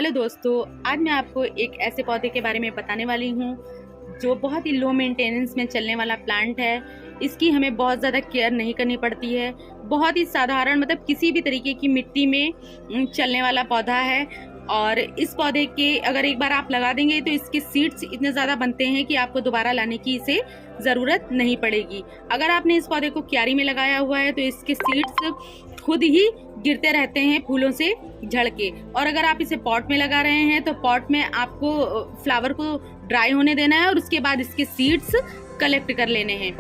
Hello दोस्तों, आज मैं आपको एक ऐसे पौधे के बारे में बताने वाली हूँ जो बहुत ही लो मेंटेनेंस में चलने वाला प्लांट है। इसकी हमें बहुत ज़्यादा केयर नहीं करनी पड़ती है। बहुत ही साधारण मतलब किसी भी तरीके की मिट्टी में चलने वाला पौधा है। और इस पौधे के अगर एक बार आप लगा देंगे तो इसके सीड्स इतने ज़्यादा बनते हैं कि आपको दोबारा लाने की इसे ज़रूरत नहीं पड़ेगी। अगर आपने इस पौधे को क्यारी में लगाया हुआ है तो इसके सीड्स खुद ही गिरते रहते हैं फूलों से झड़ के। और अगर आप इसे पॉट में लगा रहे हैं तो पॉट में आपको फ्लावर को ड्राई होने देना है और उसके बाद इसके सीड्स कलेक्ट कर लेने हैं।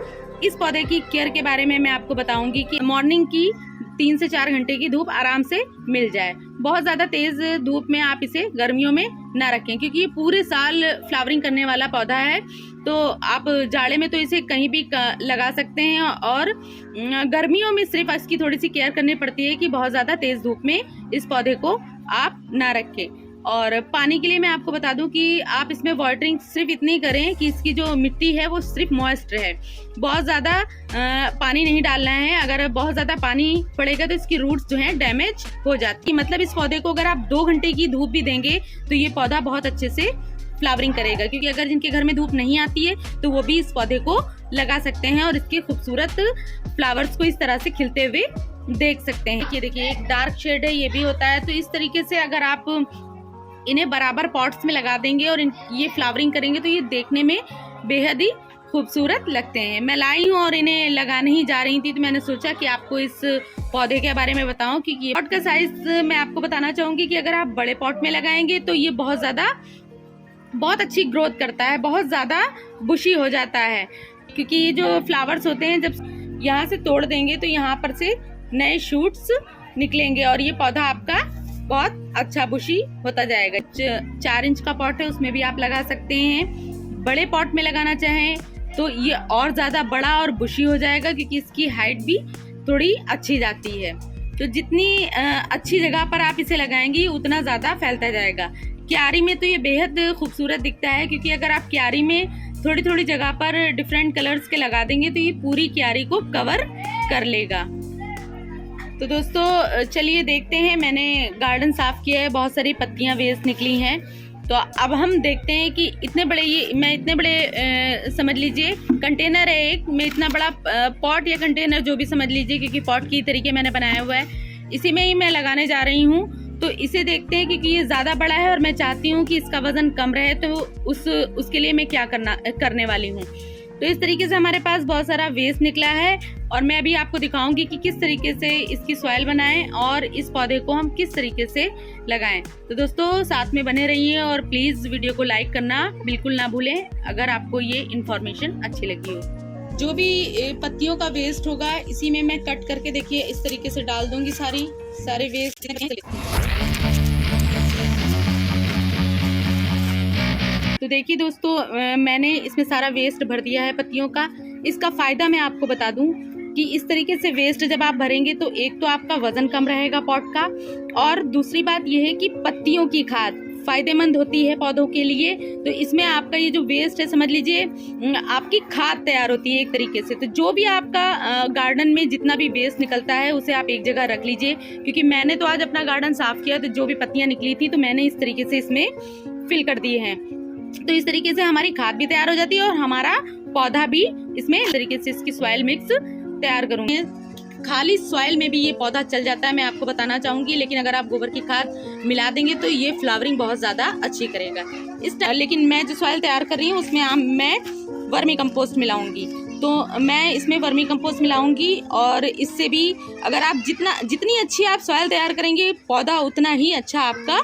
इस पौधे की केयर के बारे में मैं आपको बताऊंगी कि मॉर्निंग की 3 से 4 घंटे की धूप आराम से मिल जाए। बहुत ज़्यादा तेज़ धूप में आप इसे गर्मियों में ना रखें, क्योंकि ये पूरे साल फ्लावरिंग करने वाला पौधा है। तो आप जाड़े में तो इसे कहीं भी लगा सकते हैं और गर्मियों में सिर्फ इसकी थोड़ी सी केयर करनी पड़ती है कि बहुत ज़्यादा तेज़ धूप में इस पौधे को आप ना रखें। और पानी के लिए मैं आपको बता दूं कि आप इसमें वाटरिंग सिर्फ इतनी करें कि इसकी जो मिट्टी है वो सिर्फ मॉइस्ट रहे। बहुत ज़्यादा पानी नहीं डालना है। अगर बहुत ज़्यादा पानी पड़ेगा तो इसकी रूट्स जो हैं डैमेज हो जाती है। मतलब इस पौधे को अगर आप 2 घंटे की धूप भी देंगे तो ये पौधा बहुत अच्छे से फ्लावरिंग करेगा, क्योंकि अगर जिनके घर में धूप नहीं आती है तो वो भी इस पौधे को लगा सकते हैं और इसके खूबसूरत फ्लावर्स को इस तरह से खिलते हुए देख सकते हैं। ये देखिए एक डार्क शेड है, ये भी होता है। तो इस तरीके से अगर आप इन्हें बराबर पॉट्स में लगा देंगे और ये फ्लावरिंग करेंगे तो ये देखने में बेहद ही खूबसूरत लगते हैं। मैं लाई हूँ और इन्हें लगाने ही जा रही थी तो मैंने सोचा कि आपको इस पौधे के बारे में बताऊं कि ये पॉट का साइज मैं आपको बताना चाहूँगी कि अगर आप बड़े पॉट में लगाएंगे तो ये बहुत अच्छी ग्रोथ करता है, बहुत ज़्यादा बुशी हो जाता है। क्योंकि ये जो फ्लावर्स होते हैं जब यहाँ से तोड़ देंगे तो यहाँ पर से नए शूट्स निकलेंगे और ये पौधा आपका बहुत अच्छा बुशी होता जाएगा। 4 इंच का पॉट है, उसमें भी आप लगा सकते हैं। बड़े पॉट में लगाना चाहें तो ये और ज़्यादा बड़ा और बुशी हो जाएगा, क्योंकि इसकी हाइट भी थोड़ी अच्छी जाती है। तो जितनी अच्छी जगह पर आप इसे लगाएंगी उतना ज़्यादा फैलता जाएगा। क्यारी में तो ये बेहद खूबसूरत दिखता है, क्योंकि अगर आप क्यारी में थोड़ी थोड़ी जगह पर डिफरेंट कलर्स के लगा देंगे तो ये पूरी क्यारी को कवर कर लेगा। तो दोस्तों चलिए देखते हैं। मैंने गार्डन साफ किया है, बहुत सारी पत्तियां वेस्ट निकली हैं। तो अब हम देखते हैं कि इतने बड़े समझ लीजिए कंटेनर है एक, मैं इतना बड़ा पॉट या कंटेनर जो भी समझ लीजिए, क्योंकि पॉट की तरीके मैंने बनाया हुआ है, इसी में ही मैं लगाने जा रही हूँ। तो इसे देखते हैं क्योंकि ये ज़्यादा बड़ा है और मैं चाहती हूँ कि इसका वज़न कम रहे, तो उसके लिए मैं क्या करने वाली हूँ। तो इस तरीके से हमारे पास बहुत सारा वेस्ट निकला है और मैं अभी आपको दिखाऊंगी कि किस तरीके से इसकी सॉइल बनाएं और इस पौधे को हम किस तरीके से लगाएं। तो दोस्तों साथ में बने रहिए और प्लीज़ वीडियो को लाइक करना बिल्कुल ना भूलें अगर आपको ये इन्फॉर्मेशन अच्छी लगी हो। जो भी पत्तियों का वेस्ट होगा इसी में मैं कट करके देखिए इस तरीके से डाल दूंगी सारे वेस्ट। तो देखिए दोस्तों मैंने इसमें सारा वेस्ट भर दिया है पत्तियों का। इसका फ़ायदा मैं आपको बता दूं कि इस तरीके से वेस्ट जब आप भरेंगे तो एक तो आपका वज़न कम रहेगा पॉट का, और दूसरी बात यह है कि पत्तियों की खाद फ़ायदेमंद होती है पौधों के लिए। तो इसमें आपका ये जो वेस्ट है समझ लीजिए आपकी खाद तैयार होती है एक तरीके से। तो जो भी आपका गार्डन में जितना भी वेस्ट निकलता है उसे आप एक जगह रख लीजिए, क्योंकि मैंने तो आज अपना गार्डन साफ़ किया तो जो भी पत्तियाँ निकली थी तो मैंने इस तरीके से इसमें फिल कर दिए हैं। तो इस तरीके से हमारी खाद भी तैयार हो जाती है और हमारा पौधा भी इसमें इस तरीके से इसकी सॉइल मिक्स तैयार करूंगी। खाली सॉइल में भी ये पौधा चल जाता है, मैं आपको बताना चाहूंगी, लेकिन अगर आप गोबर की खाद मिला देंगे तो ये फ्लावरिंग बहुत ज़्यादा अच्छी करेगा। लेकिन मैं जो सॉइल तैयार कर रही हूँ उसमें मैं वर्मी कंपोस्ट मिलाऊंगी। तो मैं इसमें वर्मी कंपोस्ट मिलाऊंगी और इससे भी अगर आप जितनी अच्छी आप सॉइल तैयार करेंगे पौधा उतना ही अच्छा आपका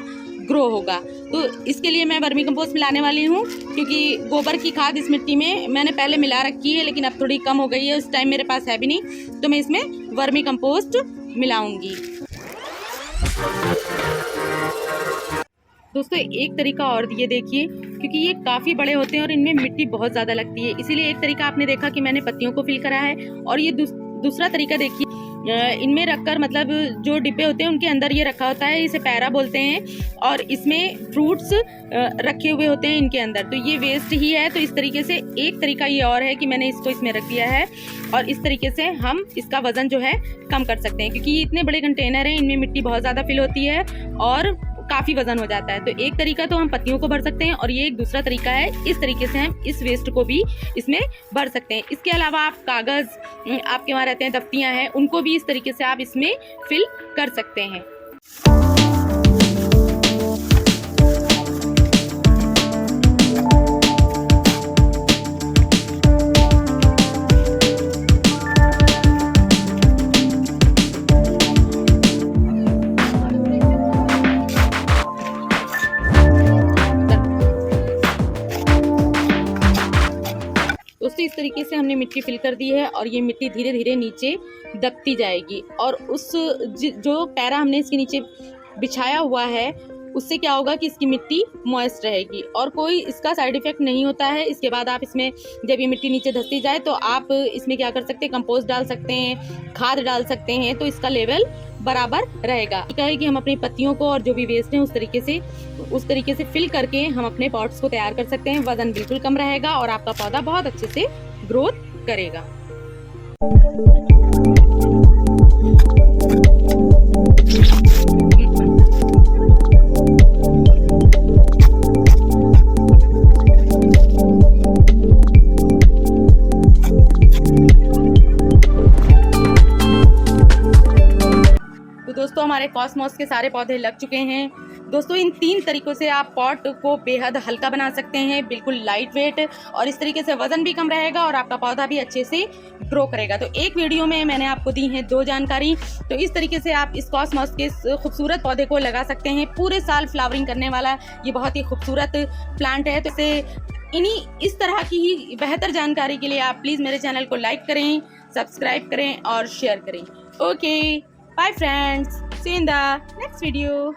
ग्रो होगा। तो इसके लिए मैं वर्मी कंपोस्ट मिलाने वाली हूँ, क्योंकि गोबर की खाद इस मिट्टी में मैंने पहले मिला रखी है लेकिन अब थोड़ी कम हो गई है, उस टाइम मेरे पास है भी नहीं, तो मैं इसमें वर्मी कंपोस्ट मिलाऊंगी। दोस्तों एक तरीका और ये देखिए, क्योंकि ये काफ़ी बड़े होते हैं और इनमें मिट्टी बहुत ज़्यादा लगती है, इसीलिए एक तरीका आपने देखा कि मैंने पत्तियों को फिल करा है। और ये दूसरा तरीका देखिए, इनमें रखकर मतलब जो डिब्बे होते हैं उनके अंदर ये रखा होता है, इसे पैरा बोलते हैं, और इसमें फ्रूट्स रखे हुए होते हैं इनके अंदर। तो ये वेस्ट ही है। तो इस तरीके से एक तरीका ये और है कि मैंने इसको इसमें रख दिया है और इस तरीके से हम इसका वज़न जो है कम कर सकते हैं, क्योंकि ये इतने बड़े कंटेनर हैं, इनमें मिट्टी बहुत ज़्यादा फिल होती है और काफ़ी वजन हो जाता है। तो एक तरीका तो हम पत्तियों को भर सकते हैं और ये एक दूसरा तरीका है, इस तरीके से हम इस वेस्ट को भी इसमें भर सकते हैं। इसके अलावा आप कागज़, आपके वहाँ रहते हैं दफ्तियाँ हैं, उनको भी इस तरीके से आप इसमें फिल कर सकते हैं। दोस्तों इस तरीके से हमने मिट्टी फिल कर दी है और ये मिट्टी धीरे धीरे नीचे दबती जाएगी और उस जो पैरा हमने इसके नीचे बिछाया हुआ है उससे क्या होगा कि इसकी मिट्टी मॉइस्ट रहेगी और कोई इसका साइड इफेक्ट नहीं होता है। इसके बाद आप इसमें जब ये मिट्टी नीचे धंसती जाए तो आप इसमें क्या कर सकते हैं, कंपोस्ट डाल सकते हैं, खाद डाल सकते हैं, तो इसका लेवल बराबर रहेगा। क्या है कि हम अपनी पत्तियों को और जो भी वेस्ट है उस तरीके से फिल करके हम अपने पॉट्स को तैयार कर सकते हैं। वजन बिल्कुल कम रहेगा और आपका पौधा बहुत अच्छे से ग्रोथ करेगा। दोस्तों हमारे कॉस्मोस के सारे पौधे लग चुके हैं। दोस्तों इन 3 तरीकों से आप पॉट को बेहद हल्का बना सकते हैं, बिल्कुल लाइट वेट, और इस तरीके से वजन भी कम रहेगा और आपका पौधा भी अच्छे से ग्रो करेगा। तो एक वीडियो में मैंने आपको दी है 2 जानकारी। तो इस तरीके से आप इस कॉस्मोस के खूबसूरत पौधे को लगा सकते हैं। पूरे साल फ्लावरिंग करने वाला ये बहुत ही खूबसूरत प्लांट है। तो इसे इस तरह की ही बेहतर जानकारी के लिए आप प्लीज़ मेरे चैनल को लाइक करें, सब्सक्राइब करें और शेयर करें। Okay, bye friends, see you in the next video.